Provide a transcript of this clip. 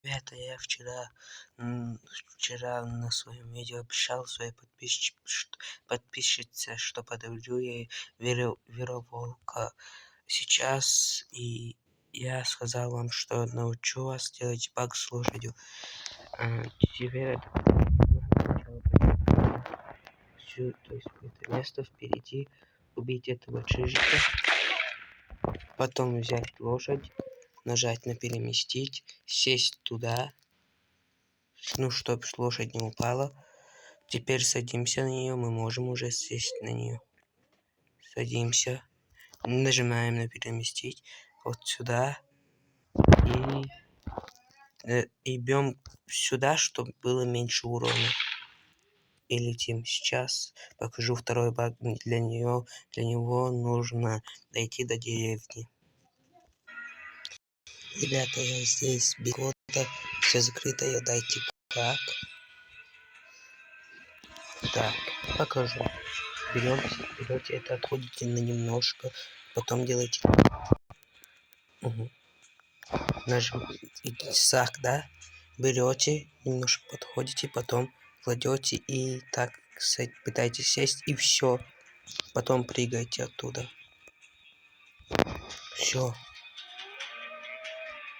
Ребята, я вчера на своем видео обещал своей подписчице, что подарю ей вереволка. Сейчас и я сказал вам, что научу вас делать баг с лошадью. Теперь это сначала то есть это место впереди, убить этого чижика, потом взять лошадь, нажать на переместить, сесть туда, ну, чтобы лошадь не упала. Теперь садимся на нее, мы можем уже сесть на нее. Садимся, нажимаем на переместить вот сюда и бьем сюда, чтобы было меньше урона. И летим. Сейчас покажу второй баг. Для него нужно дойти до деревни. Ребята, я здесь бегу, все закрыто, я дайте как. Так, покажу. Берете это, отходите на немножко, потом делаете. Угу. Сак, да? Берете, немножко подходите, потом кладете и так пытаетесь сесть, и все. Потом прыгайте оттуда. Все.